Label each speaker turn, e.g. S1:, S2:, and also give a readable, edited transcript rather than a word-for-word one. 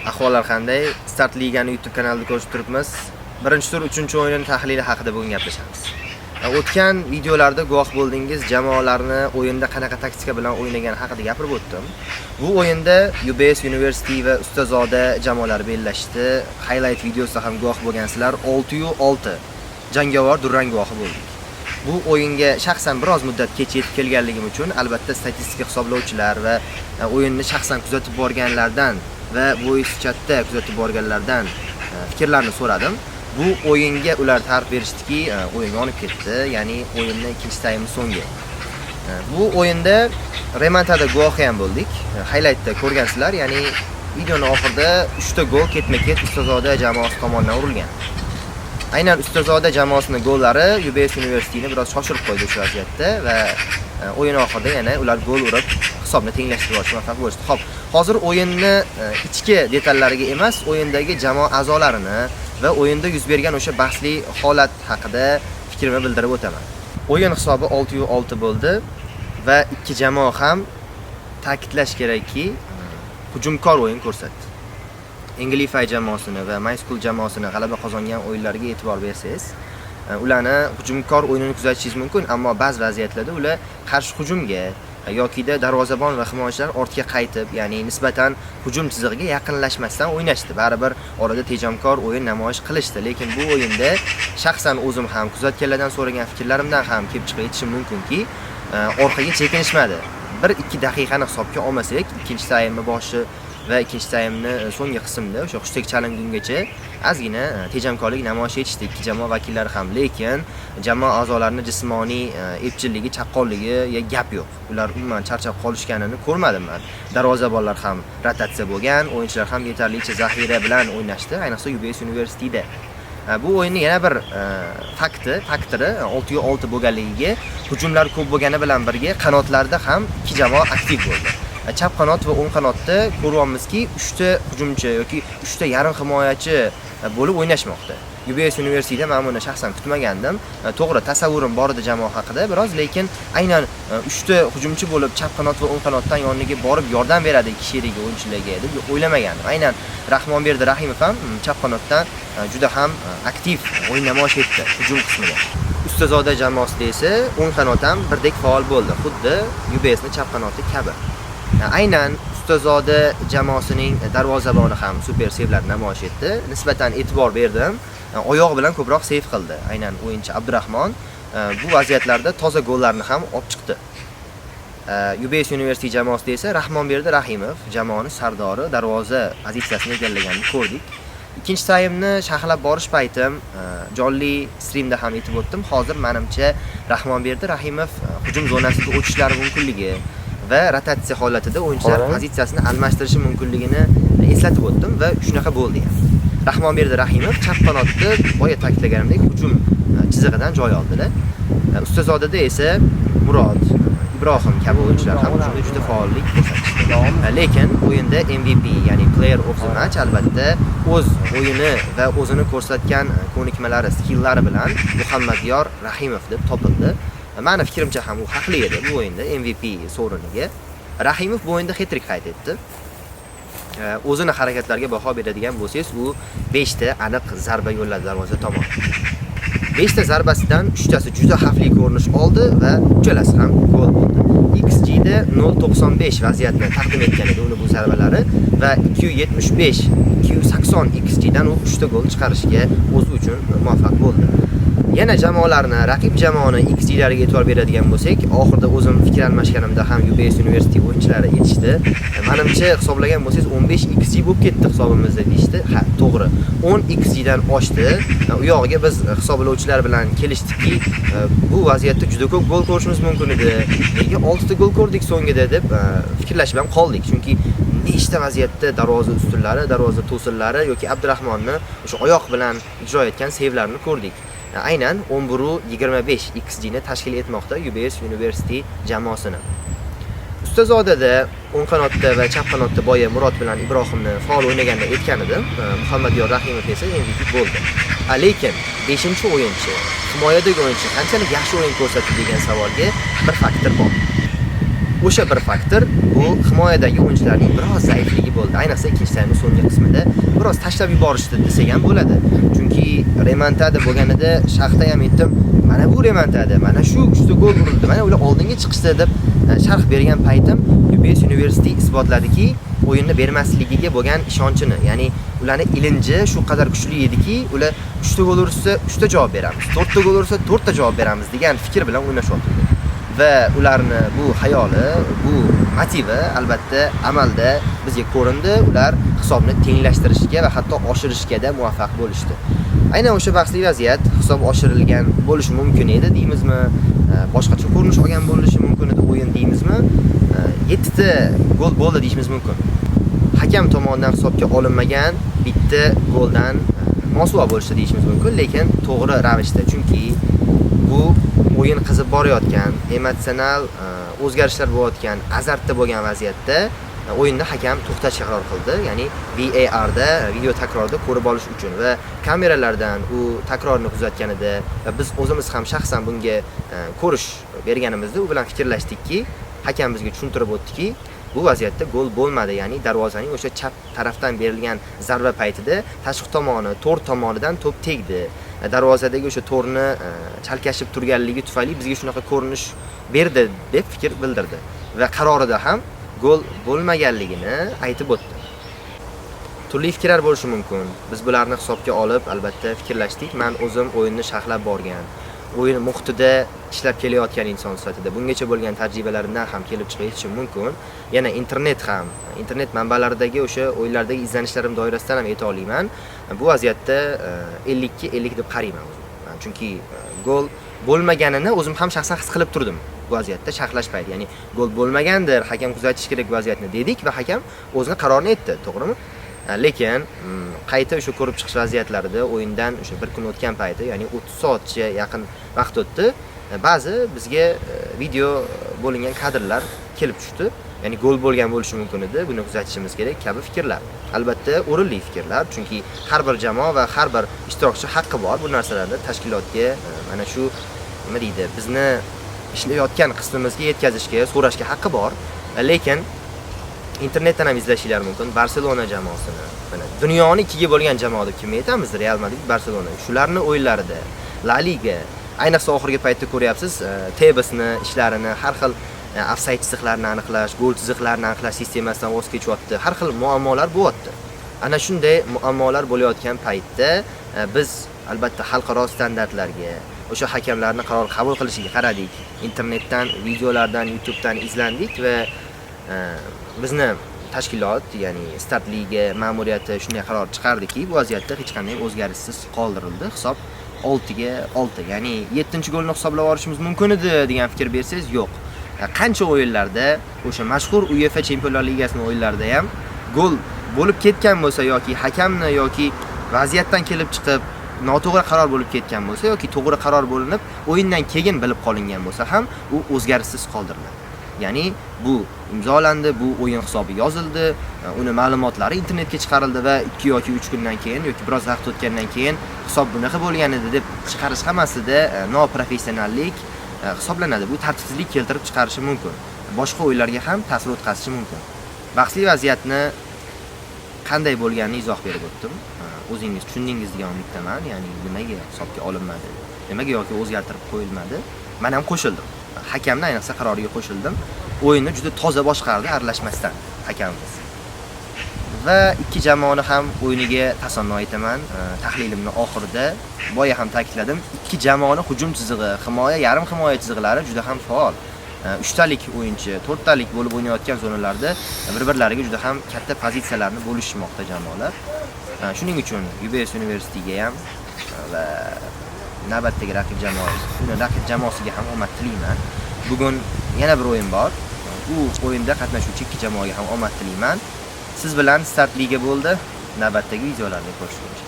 S1: Ahvollar qanday? Start Ligani YouTube kanalida ko'rib turibmiz. Birinchi tur 3-o'yin tahlili haqida bugun gaplashamiz. O'tgan videolarda guvoh bo'ldingiz, jamoalarni o'yinda qanaqa taktika bilan o'ynagani haqida gapirib o'tdim. Bu o'yinda UBS University va Ustazoda jamoalari bellashdi. Highlight videosida ham guvoh bo'lgansizlar. 6-6 jangovar durang guvohi bo'ldik. Bu o'yinga shaxsan biroz muddat kech yetib kelganligim uchun albatta statistika hisoblovchilar va o'yinni shaxsan kuzatib borganlardan va voice chatda kuzatib borganlardan fikrlarini so'radim. Bu o'yinga ular ta'rif berishdiki, o'yin yonib ketdi, ya'ni o'yinning ikkinchi taymning so'ngi. Bu o'yinda remontada guvohi ham bo'ldik. Highlightda ko'rgansizlar, ya'ni videoning oxirida 3 ta gol ketma-ket Ustazoda jamoasi tomonidan urilgan. Aynan Ustazoda jamoasining gollari UBS Universityni biroz shoshirib qo'ydi shu vaziyatda va o'yin oxirida yana ular gol urib hisobni tenglashtirib olishga muvaffaq bo'lishdi. Xo'p, hozir o'yinni ichki detallariga emas, o'yindagi jamoa a'zolarini va o'yinda yuz bergan o'sha bahsli holat haqida fikrimni bildirib o'taman. O'yin hisobi 6-6 bo'ldi va ikki jamoa ham ta'kidlash kerakki, hujumkor o'yin ko'rsatdi. Englify jamoasini va My School jamoasini g'alaba qozongan o'yinlarga e'tibor bersangiz, ularni hujumkor o'yinini kuzatishingiz mumkin, ammo ba'zi vaziyatlarda ular qarshi hujumga yokida darvozabon va himoyachilar ortga qaytib, ya'ni nisbatan hujum chizig'iga yaqinlashmasdan o'ynashdi. Baribir orada tejamkor o'yin namoyish qilishdi, lekin bu o'yinda shaxsan o'zim ham kuzatganlardan so'ragan fikrlarimdan ham kelib chiqib aytishim mumkinki, orqaga chekinishmadi. 1-2 daqiqani hisobga olmasak, ikkinchi taymning boshi va ikkinchi taymni so'nggi qismida o'sha hushtak chalingungacha ozgina tejamkorlik namoyish etishdi ikki jamoa vakillari ham, lekin jamoa a'zolarining jismoniy epchilligi, chaqqonligi gap yo'q. Ular umuman charchab qolishganini ko'rmadim men. Darvozabonlar ham rotatsiya bo'lgan, o'yinchilar ham yetarlicha zaxira bilan o'ynashdi, ayniqsa UBS University'da. Bu o'yinning yana bir faktori 6-6 bo'lganligiga hujumlar ko'p bo'lgani bilan birga qanotlarda ham ikki jamoa aktiv bo'ldi. Chap qanot va o'ng qanotda ko'ryapmizki, 3 ta hujumchi yoki 3 ta yarim himoyachi bo'lib o'ynashmoqda. UBS University'da men buni shaxsan kutmagandim. To'g'ri, tasavvurim bor edi jamoa haqida biroz, lekin aynan 3 ta hujumchi bo'lib chap qanot va o'ng qanotdan yoniga borib yordam beradi ikki sherigi o'yinchilarga deb o'ylamagandim. Aynan Rahmonberdi Rahimov ham chap qanotdan juda ham aktiv o'yin namoyish etdi hujum qismida. Ustazoda jamoasida esa o'ng qanot ham birdek faol bo'ldi, xuddi UBSning chap qanoti kabi. Aynan Ustazoda jamoasining darvozaboni ham super sevlar namoyish etdi. Nisbatan e'tibor berdim. Oyog'i bilan ko'proq sev qildi. Aynan o'yinchi Abdurahmon bu vaziyatlarda toza gollarni ham olib chiqdi. UBS University jamoasida esa Rahmonberdi Rahimov jamoaning sardori darvoza pozitsiyasini egallaganini ko'rdik. Ikkinchi taymni sharhlab borish paytim jonli streamda ham aytib o'tdim. Hozir menimcha Rahmonberdi Rahimov hujum zonasiga o'tishlari mumkinligi va rotatsiya holatida o'yinchilar pozitsiyasini almashtirishi mumkinligini eslatib o'tdim va shunaqa bo'ldi ham. Rahmonberdi Rahimov chap qanotda boya ta'kidlaganimdek hujum chizig'idan joy oldilar. Ustazodada esa Murod, Ibrohim kabi o'yinchilar ham hujumda juda faollik ko'rsatishdi. Lekin o'yinda MVP, ya'ni Player of the Match albatta o'z o'yini va o'zini ko'rsatgan ko'nikmalari, skillari bilan Muhammadiyor Rahimov deb topildi. Meni fikrimcha ham u haqli edi bu o'yinda MVP so'riniga. Rahimov bu o'yinda hat-trick qayd etdi. O'zini harakatlariga baho beradigan bo'lsangiz, u 5 ta aniq zarba yo'lladi darvoza tomon. 5 ta zarbasidan 3 tasi juda xavfli ko'rinish oldi va uchalasi ham gol bo'ldi. XG da 0.95 vaziyatni taqdim etgan edi uni bu zarbalari va 275, 280 XG dan u 3 ta gol chiqarishga o'zi uchun muvaffaq bo'ldi. Yana jamoalarni, raqib jamoani XG-lariga e'tibor beradigan bo'lsak, oxirida o'zim fikr almashganimda ham UBS University o'yinchilari aytishdi. Menimcha hisoblagan bo'lsangiz 15 XG bo'lib ketdi hisobimizda deyishdi. Ha, to'g'ri. 10 XG dan oshdi. U yog'iga biz hisoblovchilar bilan kelishdikki, bu vaziyatda juda ko'p gol ko'rishimiz mumkin edi. Nega 6 ta gol ko'rdik so'ngida deb fikrlashib ham qoldik. Chunki nechta vaziyatda darvoza ustunlari, darvoza to'sinlari yoki Abdurahmonni o'sha oyoq bilan ijro etgan sevlarini ko'rdik. Aynan 11-25 XG ni tashkil etmoqda UBS University jamoasini. Ustazodada o'ng qanotda va chap qanotda boya Murod bilan Ibrohimni faol o'ynaganda aytgan edim. Muhammadiyor Rahimov esa MVP bo'ldi. Lekin 5-o'yinchi, himoyadagi o'yinchi qanchalik yaxshi o'yin ko'rsatdi degan savolga bir faktor bor. O'sha bir faktor bu himoyadagi o'yinchilarning biroz zaifligi bo'ldi. Ayniqsa ikkinchi taymning so'nggi qismida biroz tashlab yuborishdi desak ham bo'ladi. Chunki remontada bo'lganida sharhda ham aytdim, mana bu remontada, mana shu 3 ta gol urildi, mana ular oldinga chiqishdi deb sharh bergan paytim UBS University isbotladiki, o'yinni bermasligiga bo'lgan ishonchini, ya'ni ularning ilinji shu qadar kuchli ediki, ular 3 ta gol ursa 3 ta javob beramiz, 4 ta gol ursa 4 ta javob beramiz degan fikr bilan o'ynashyapti. Va ularni bu xayoli, bu motivi albatta amalda bizga ko'rindi. Ular hisobni tenglashtirishga va hatto oshirishga muvaffaq bo'lishdi. Aynan o'sha bahsli vaziyat hisob oshirilgan bo'lishi mumkin edi deymizmi? Boshqacha ko'rinish olgan bo'lishi mumkin edi o'yin deymizmi? 7 ta gol bo'ldi deyishimiz mumkin. Hakam tomonidan hisobga olinmagan bitta goldan mosuvo bo'lishdi deyishimiz mumkin, lekin to'g'ri ravishda, chunki bu o'yin qizib borayotgan, emotsional o'zgarishlar bo'layotgan, azartda bo'lgan vaziyatda o'yinni hakam to'xtatishga qaror qildi. Ya'ni VAR da, video takrorda ko'rib olish uchun va kameralardan u takrorni kuzatganida va biz o'zimiz ham shaxsan bunga ko'rish berganimizda u bilan fikrlashdikki, hakam bizga tushuntirib o'tdiki, bu vaziyatda gol bo'lmadi. Ya'ni darvozaning o'sha chap tarafdan berilgan zarba paytida tashqi tomoni, to'r tomonidan to'p tegdi. Darvozadagi o'sha to'rni chalkashib turganligi tufayli bizga shunaqa ko'rinish berdi deb fikr bildirdi va qarorida ham gol bo'lmaganligini aytib o'tdi. Turli fikrlar bo'lishi mumkin. Biz bularni hisobga olib, albatta fikrlashdik. Men o'zim o'yinni sharhlab borgan, o'yin muhitida ishlab kelayotgan inson sifatida bungacha bo'lgan tajribalarimdan ham kelib chiqishi mumkin. Yana internet manbalaridagi o'sha o'yinlardagi izlanishlarim doirasidan ham ayta olaman. Bu vaziyatda 50 ga 50 deb qarayman o'zim. Chunki gol bo'lmaganini o'zim ham shaxsan his qilib turdim. Bu vaziyatda sharhlash payti, ya'ni gol bo'lmagandir, hakam kuzatish kerak vaziyatni dedik va hakam o'zining qarorini aytdi, to'g'rimi? Lekin qayta o'sha ko'rib chiqish vaziyatlarida o'yindan o'sha bir kun o'tgan payti, ya'ni 30 soatcha yaqin vaqt o'tdi. Ba'zi bizga video bo'lingan kadrlar kelib tushdi. Ya'ni gol bo'lgan bo'lishi mumkin edi, buni kuzatishimiz kerak kabi fikrlar. Albatta o'rinli fikrlar, chunki har bir jamoa va har bir ishtirokchi haqqi bor bu narsalarni tashkilotga mana shu nima deydi, bizni ishlayotgan qismimizga yetkazishga, so'rashga haqqi bor. Lekin internetdan ham izlashinglar mumkin. Barselona jamoasini, mana dunyoni ikkiga bo'lgan jamoa deb kim aytamiz? Real Madrid, Barselona. Shularni o'yinlarida La Liga, ayniqsa oxirgi paytda ko'ryapsiz, Tebesni ishlarini, har xil ofsayd chiziqlarini aniqlash, gol chiziqlarini aniqlash sistemasidan voz kechyapti. Har xil muammolar bo'lyapti. Ana shunday muammolar bo'layotgan paytda biz albatta xalqaro standartlarga, o'sha hakamlarning qaror qabul qilishiga qaradik. Internetdan, videolardan, YouTubedan izlandik va bizni tashkilot, ya'ni Start Liga ma'muriyati shunday qaror chiqardiki, bu vaziyatda hech qanday o'zgarishsiz qoldirildi. Hisob 6 ga 6, ya'ni 7-golni hisoblab olishimiz mumkin edi degan fikr bersangiz, yo'q. Qancha o'yinlarda, o'sha mashhur UEFA Chempionlar Ligasining o'yinlarida ham gol bo'lib ketgan bo'lsa yoki hakamni yoki vaziyatdan kelib chiqib noto'g'ri qaror bo'lib ketgan bo'lsa yoki to'g'ri qaror bo'linib o'yindan keyin bilib qolingan bo'lsa ham u o'zgarishsiz qoldiriladi. Ya'ni bu imzolandi, bu o'yin hisobi yozildi, uni ma'lumotlari internetga chiqarildi va 2 yoki 3 kundan keyin yoki biroz vaqt o'tgandan keyin hisob bunaqa bo'lgan edi deb chiqarish hammasida noprofessionallik hisoblanadi. Bu tartibsizlik keltirib chiqarishi mumkin. Boshqa o'yinlarga ham ta'sir o'tkazishi mumkin. Bahsli vaziyatni qanday bo'lganini izoh berib o'tdim. O'zingiz tushundingiz degan umiddaman. Ya'ni nimaga hisobga olinmadi, nimaga yoki o'zgartirib qo'yilmadi. Men ham qo'shildim. Hakamning ayniqsa qaroriga qo'shildim. O'yinni juda toza boshqardi, aralashmasdan hakamimiz. Va ikki jamoani ham o'yiniga tasanno aytaman. Tahlilimni oxirida boya ham ta'kidladim. Ikki jamoani hujum chizig'i, himoya, yarim himoya chizig'lari juda ham faol. 3 talik o'yinchi, 4 talik bo'lib o'ynayotgan zonalarda bir-birlariga juda ham katta pozitsiyalarni bo'lishmoqda jamoalar. Shuning uchun UBS University'ga ham va navbatdagi raqib jamoasiga ham omad tilayman. Bugun yana bir o'yin bor. Bu o'yinda qatnashuvchi ikki jamoaga ham omad tilayman. Siz bilan Start Liga bo'ldi. Navbatdagi videolarda ko'rishamiz.